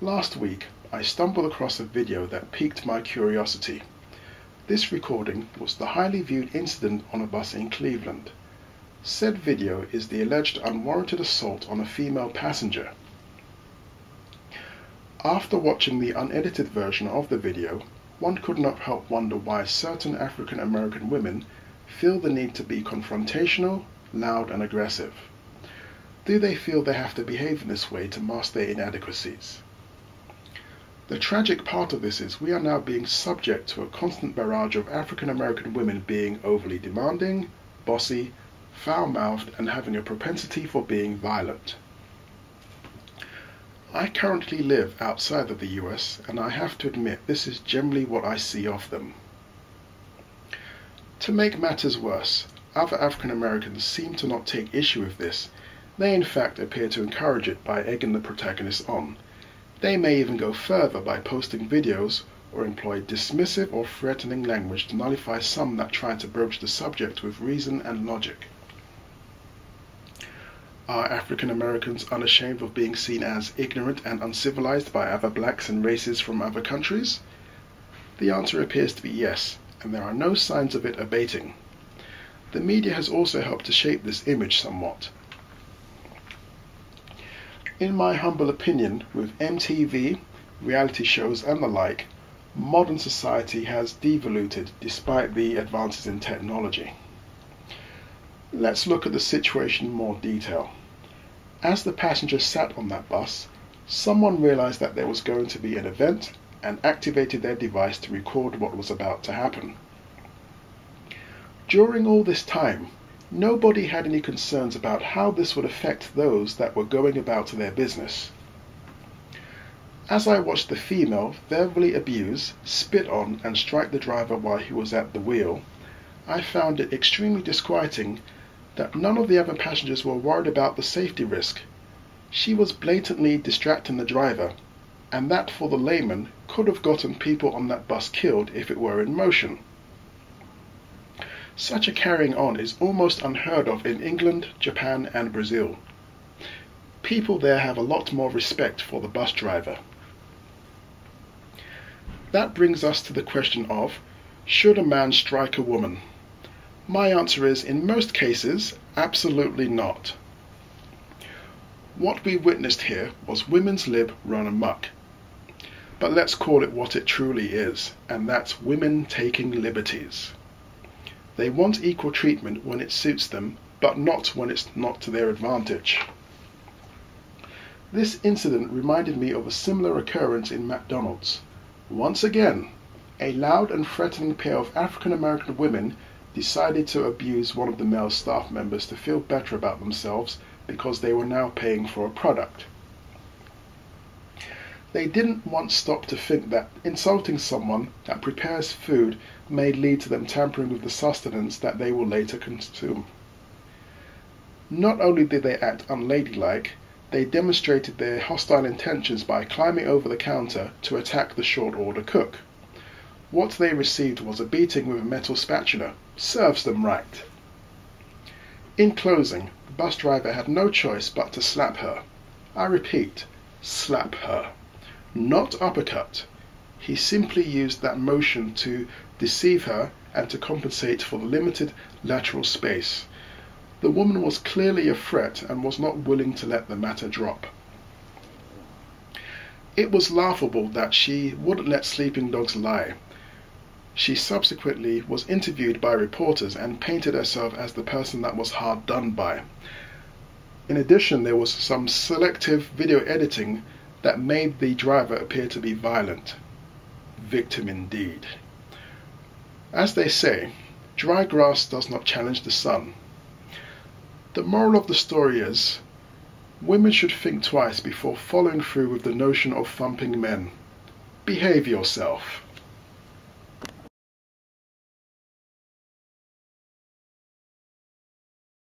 Last week, I stumbled across a video that piqued my curiosity. This recording was the highly viewed incident on a bus in Cleveland. Said video is the alleged unwarranted assault on a female passenger. After watching the unedited version of the video, one could not help wonder why certain African American women feel the need to be confrontational, loud and aggressive. Do they feel they have to behave in this way to mask their inadequacies? The tragic part of this is we are now being subject to a constant barrage of African American women being overly demanding, bossy, foul-mouthed and having a propensity for being violent. I currently live outside of the US and I have to admit this is generally what I see of them. To make matters worse, other African Americans seem to not take issue with this. They in fact appear to encourage it by egging the protagonist on. They may even go further by posting videos or employ dismissive or threatening language to nullify some that try to broach the subject with reason and logic. Are African Americans unashamed of being seen as ignorant and uncivilized by other blacks and races from other countries? The answer appears to be yes, and there are no signs of it abating. The media has also helped to shape this image somewhat. In my humble opinion, with MTV, reality shows and the like, modern society has devoluted despite the advances in technology. Let's look at the situation in more detail. As the passengers sat on that bus, someone realized that there was going to be an event and activated their device to record what was about to happen. During all this time, nobody had any concerns about how this would affect those that were going about their business. As I watched the female verbally abuse, spit on and strike the driver while he was at the wheel, I found it extremely disquieting that none of the other passengers were worried about the safety risk. She was blatantly distracting the driver, and that for the layman could have gotten people on that bus killed if it were in motion. Such a carrying on is almost unheard of in England, Japan and Brazil. People there have a lot more respect for the bus driver. That brings us to the question of, should a man strike a woman? My answer is, in most cases, absolutely not. What we witnessed here was women's lib run amok. But let's call it what it truly is, and that's women taking liberties. They want equal treatment when it suits them, but not when it's not to their advantage. This incident reminded me of a similar occurrence in McDonald's. Once again, a loud and threatening pair of African American women decided to abuse one of the male staff members to feel better about themselves because they were now paying for a product. They didn't once stop to think that insulting someone that prepares food may lead to them tampering with the sustenance that they will later consume. Not only did they act unladylike, they demonstrated their hostile intentions by climbing over the counter to attack the short order cook. What they received was a beating with a metal spatula. Serves them right. In closing, the bus driver had no choice but to slap her. I repeat, slap her. Not uppercut. He simply used that motion to deceive her and to compensate for the limited lateral space. The woman was clearly a threat and was not willing to let the matter drop. It was laughable that she wouldn't let sleeping dogs lie. She subsequently was interviewed by reporters and painted herself as the person that was hard done by. In addition, there was some selective video editing that made the driver appear to be violent. Victim indeed. As they say, dry grass does not challenge the sun. The moral of the story is, women should think twice before following through with the notion of thumping men. Behave yourself.